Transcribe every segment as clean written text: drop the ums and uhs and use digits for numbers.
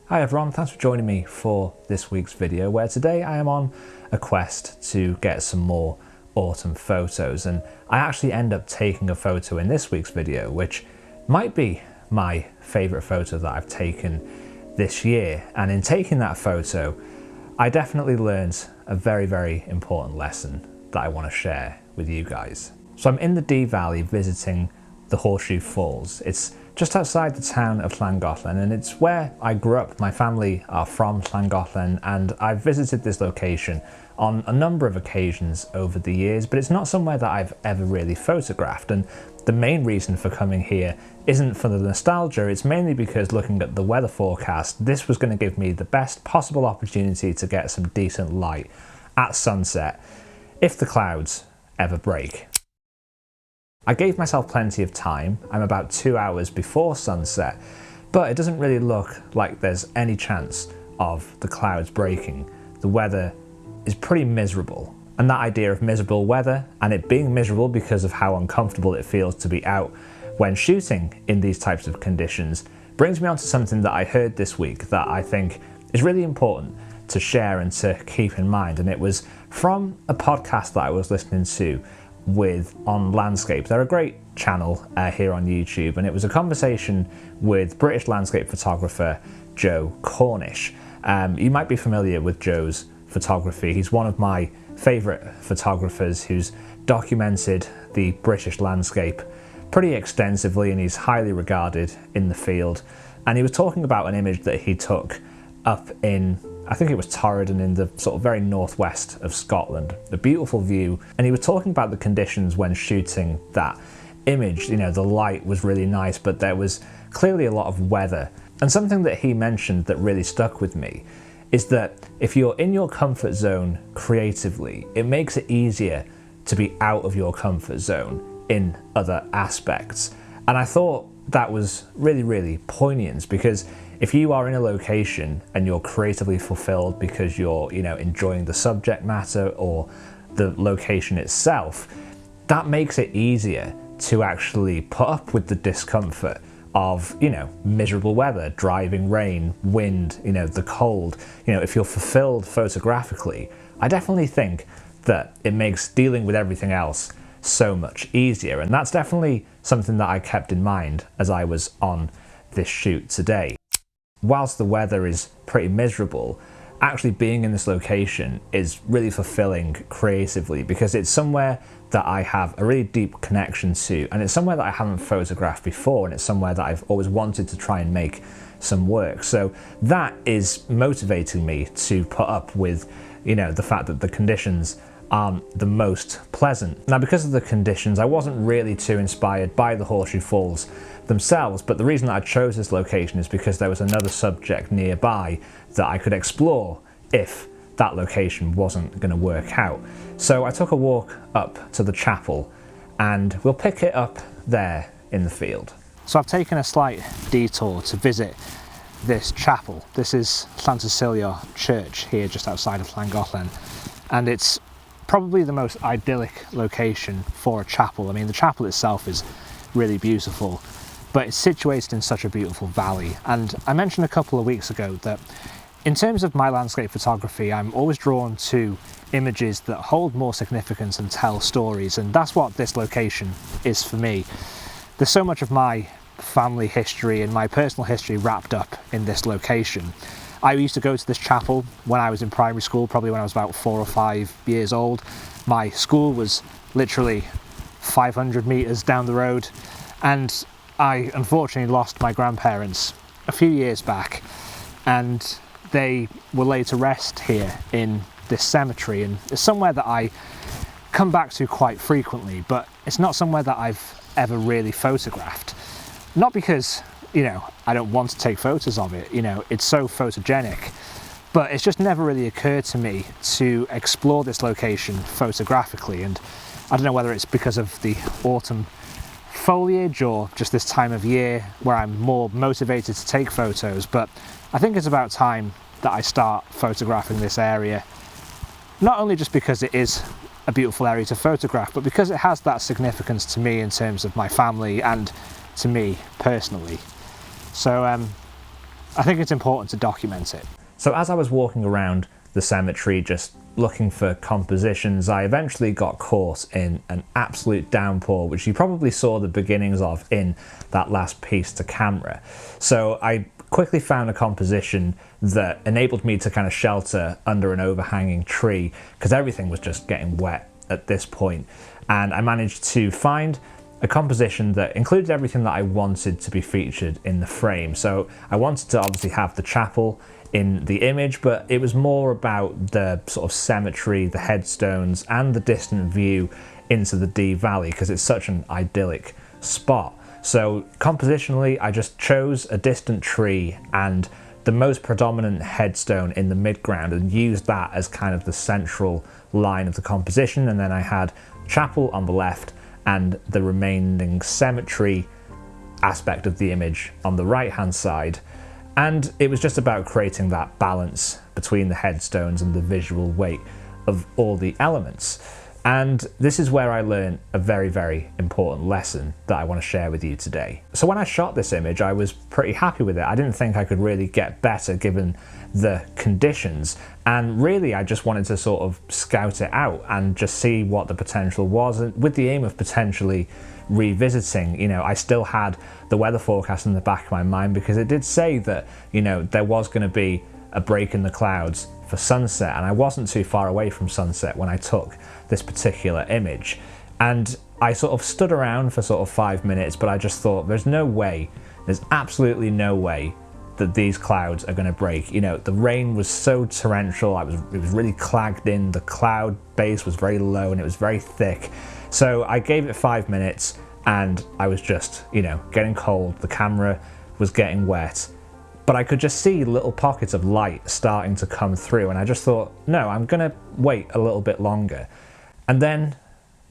Hi everyone, thanks for joining me for this week's video, where today I am on a quest to get some more autumn photos, and I actually end up taking a photo in this week's video which might be my favourite photo that I've taken this year. And in taking that photo I definitely learned a very important lesson that I want to share with you guys. So I'm in the Dee Valley visiting the Horseshoe Falls. It's just outside the town of Llangollen, and it's where I grew up. My family are from Llangollen, and I've visited this location on a number of occasions over the years, but it's not somewhere that I've ever really photographed. And the main reason for coming here isn't for the nostalgia, it's mainly because looking at the weather forecast, this was going to give me the best possible opportunity to get some decent light at sunset, if the clouds ever break. I gave myself plenty of time. I'm about 2 hours before sunset, but it doesn't really look like there's any chance of the clouds breaking. The weather is pretty miserable, and that idea of miserable weather and it being miserable because of how uncomfortable it feels to be out when shooting in these types of conditions brings me on to something that I heard this week that I think is really important to share and to keep in mind. And it was from a podcast that I was listening to on landscape. They're a great channel here on YouTube, and it was a conversation with British landscape photographer Joe Cornish. You might be familiar with Joe's photography. He's one of my favourite photographers who's documented the British landscape pretty extensively, and he's highly regarded in the field. And he was talking about an image that he took up in, I think it was Torridon, in the sort of very northwest of Scotland. A beautiful view, and he was talking about the conditions when shooting that image. You know, the light was really nice, but there was clearly a lot of weather. And something that he mentioned that really stuck with me is that if you're in your comfort zone creatively, it makes it easier to be out of your comfort zone in other aspects. And I thought that was really poignant, because if you are in a location and you're creatively fulfilled because you're, enjoying the subject matter or the location itself, that makes it easier to actually put up with the discomfort of, miserable weather, driving rain, wind, the cold. If you're fulfilled photographically, I definitely think that it makes dealing with everything else so much easier. And that's definitely something that I kept in mind as I was on this shoot today. Whilst the weather is pretty miserable, actually being in this location is really fulfilling creatively, because it's somewhere that I have a really deep connection to, and it's somewhere that I haven't photographed before, and it's somewhere that I've always wanted to try and make some work. So that is motivating me to put up with, the fact that the conditions aren't the most pleasant. Now, because of the conditions, I wasn't really too inspired by the Horseshoe Falls themselves, but the reason that I chose this location is because there was another subject nearby that I could explore if that location wasn't going to work out. So I took a walk up to the chapel, and we'll pick it up there in the field. So I've taken a slight detour to visit this chapel. This is Llantysilio Church here just outside of Llangollen, and it's probably the most idyllic location for a chapel. I mean, the chapel itself is really beautiful, but it's situated in such a beautiful valley. And I mentioned a couple of weeks ago that in terms of my landscape photography, I'm always drawn to images that hold more significance and tell stories, and that's what this location is for me. There's so much of my family history and my personal history wrapped up in this location. I used to go to this chapel when I was in primary school, probably when I was about 4 or 5 years old. My school was literally 500 meters down the road, and I unfortunately lost my grandparents a few years back, and they were laid to rest here in this cemetery. And it's somewhere that I come back to quite frequently, but it's not somewhere that I've ever really photographed. Not because I don't want to take photos of it, it's so photogenic, but it's just never really occurred to me to explore this location photographically. And I don't know whether it's because of the autumn foliage or just this time of year where I'm more motivated to take photos, but I think it's about time that I start photographing this area, not only just because it is a beautiful area to photograph, but because it has that significance to me in terms of my family and to me personally. So I think it's important to document it. So as I was walking around the cemetery just looking for compositions, I eventually got caught in an absolute downpour, which you probably saw the beginnings of in that last piece to camera. So I quickly found a composition that enabled me to kind of shelter under an overhanging tree, because everything was just getting wet at this point. And I managed to find a composition that included everything that I wanted to be featured in the frame. So I wanted to obviously have the chapel in the image, but it was more about the sort of cemetery, the headstones, and the distant view into the Dee Valley, because it's such an idyllic spot. So compositionally, I just chose a distant tree and the most predominant headstone in the midground and used that as kind of the central line of the composition. And then I had chapel on the left and the remaining cemetery aspect of the image on the right hand side. And it was just about creating that balance between the headstones and the visual weight of all the elements. And this is where I learned a very, very important lesson that I want to share with you today. So when I shot this image, I was pretty happy with it. I didn't think I could really get better given the conditions. And really, I just wanted to sort of scout it out and just see what the potential was, and with the aim of potentially revisiting. You know, I still had the weather forecast in the back of my mind, because it did say that, you know, there was going to be a break in the clouds for sunset, and I wasn't too far away from sunset when I took this particular image. And I sort of stood around for sort of 5 minutes, but I just thought, there's no way, there's absolutely no way that these clouds are going to break. You know, the rain was so torrential, it was really clagged in, the cloud base was very low and it was very thick. So I gave it 5 minutes and I was just, you know, getting cold, the camera was getting wet, but I could just see little pockets of light starting to come through, and I just thought, no, I'm gonna wait a little bit longer. And then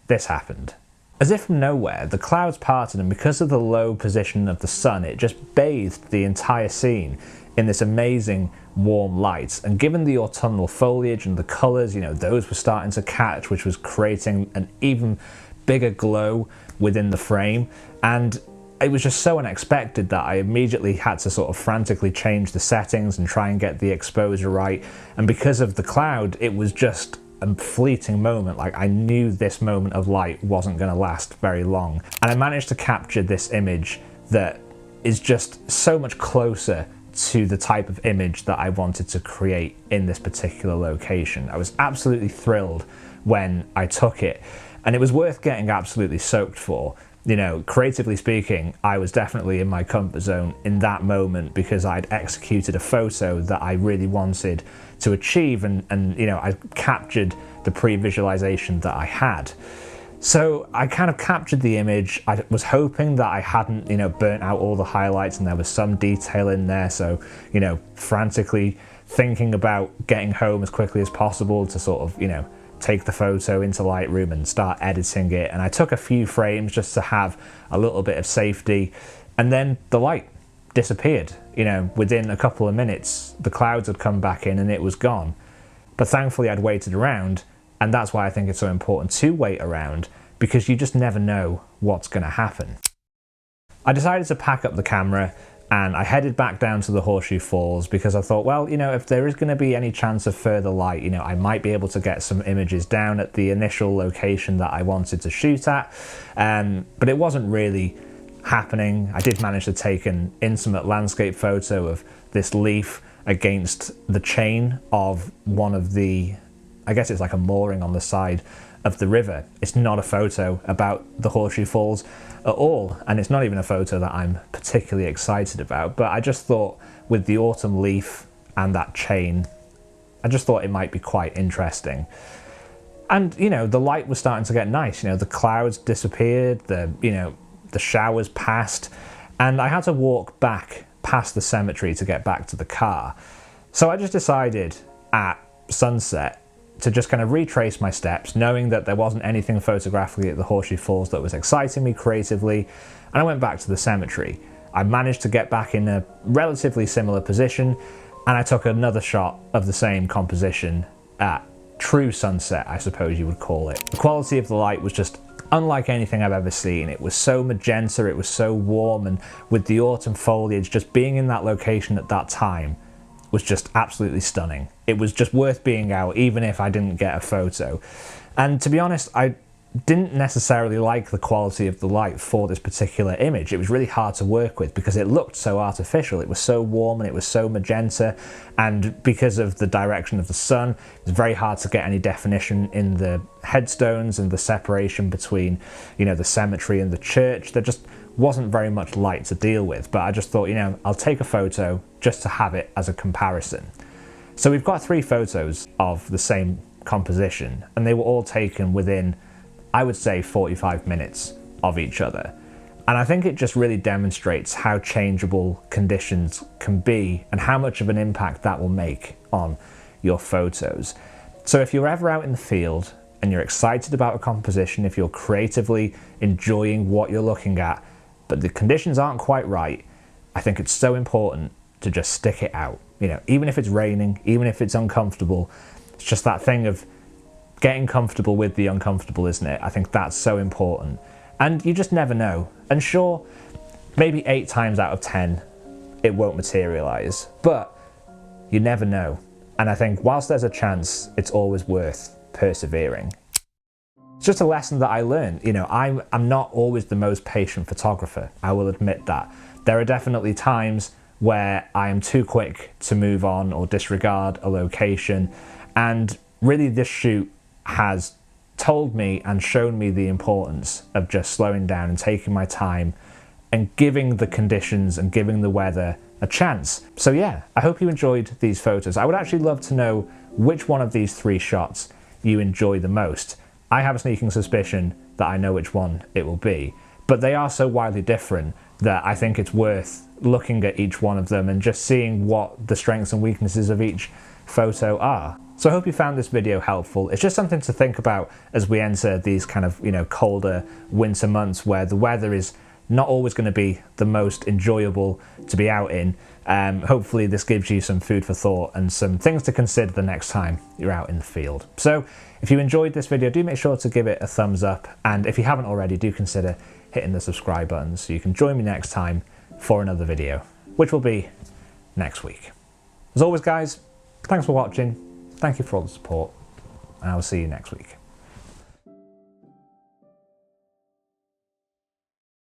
this happened. As if from nowhere, the clouds parted, and because of the low position of the sun, it just bathed the entire scene in this amazing warm light. And given the autumnal foliage and the colours, you know, those were starting to catch, which was creating an even bigger glow within the frame. And it was just so unexpected that I immediately had to sort of frantically change the settings and try and get the exposure right. And because of the cloud, it was just a fleeting moment. Like, I knew this moment of light wasn't going to last very long. And I managed to capture this image that is just so much closer to the type of image that I wanted to create in this particular location. I was absolutely thrilled when I took it, and it was worth getting absolutely soaked for. You know, creatively speaking, I was definitely in my comfort zone in that moment, because I'd executed a photo that I really wanted to achieve, and you know, I captured the pre-visualization that I had. So I kind of captured the image. I was hoping that I hadn't, you know, burnt out all the highlights and there was some detail in there. So, you know, frantically thinking about getting home as quickly as possible to sort of, you know, take the photo into Lightroom and start editing it. And I took a few frames just to have a little bit of safety. And then the light disappeared. You know, within a couple of minutes, the clouds had come back in and it was gone. But thankfully I'd waited around, and that's why I think it's so important to wait around, because you just never know what's going to happen. I decided to pack up the camera and I headed back down to the Horseshoe Falls, because I thought, well, you know, if there is going to be any chance of further light, you know, I might be able to get some images down at the initial location that I wanted to shoot at. But it wasn't really happening. I did manage to take an intimate landscape photo of this leaf against the chain of one of the, I guess it's like a mooring on the side of the river. It's not a photo about the Horseshoe Falls at all, and it's not even a photo that I'm particularly excited about, but I just thought with the autumn leaf and that chain, I just thought it might be quite interesting. And, you know, the light was starting to get nice. You know, the clouds disappeared, you know, the showers passed, and I had to walk back past the cemetery to get back to the car. So I just decided at sunset to just kind of retrace my steps, knowing that there wasn't anything photographically at the Horseshoe Falls that was exciting me creatively, and I went back to the cemetery. I managed to get back in a relatively similar position, and I took another shot of the same composition at true sunset, I suppose you would call it. The quality of the light was just unlike anything I've ever seen. It was so magenta, it was so warm, and with the autumn foliage, just being in that location at that time was just absolutely stunning. It was just worth being out, even if I didn't get a photo. And to be honest, I didn't necessarily like the quality of the light for this particular image. It was really hard to work with because it looked so artificial. It was so warm and it was so magenta, and because of the direction of the sun, it was very hard to get any definition in the headstones and the separation between, you know, the cemetery and the church. There just wasn't very much light to deal with, but I just thought, you know, I'll take a photo just to have it as a comparison. So we've got 3 photos of the same composition, and they were all taken within, I would say, 45 minutes of each other. And I think it just really demonstrates how changeable conditions can be and how much of an impact that will make on your photos. So if you're ever out in the field and you're excited about a composition, if you're creatively enjoying what you're looking at, but the conditions aren't quite right, I think it's so important to just stick it out. You know, even if it's raining, even if it's uncomfortable, it's just that thing of getting comfortable with the uncomfortable, isn't it? I think that's so important. And you just never know. And sure, maybe 8 times out of 10, it won't materialize, but you never know. And I think whilst there's a chance, it's always worth persevering. It's just a lesson that I learned. You know, I'm not always the most patient photographer. I will admit that. There are definitely times where I am too quick to move on or disregard a location. And really this shoot has told me and shown me the importance of just slowing down and taking my time and giving the conditions and giving the weather a chance. So yeah, I hope you enjoyed these photos. I would actually love to know which one of these 3 shots you enjoy the most. I have a sneaking suspicion that I know which one it will be, but they are so widely different that I think it's worth looking at each one of them and just seeing what the strengths and weaknesses of each photo are. So I hope you found this video helpful. It's just something to think about as we enter these kind of, you know, colder winter months where the weather is not always going to be the most enjoyable to be out in. Hopefully this gives you some food for thought and some things to consider the next time you're out in the field. So if you enjoyed this video, do make sure to give it a thumbs up. And if you haven't already, do consider hitting the subscribe button so you can join me next time for another video, which will be next week. As always, guys, thanks for watching. Thank you for all the support, and I will see you next week.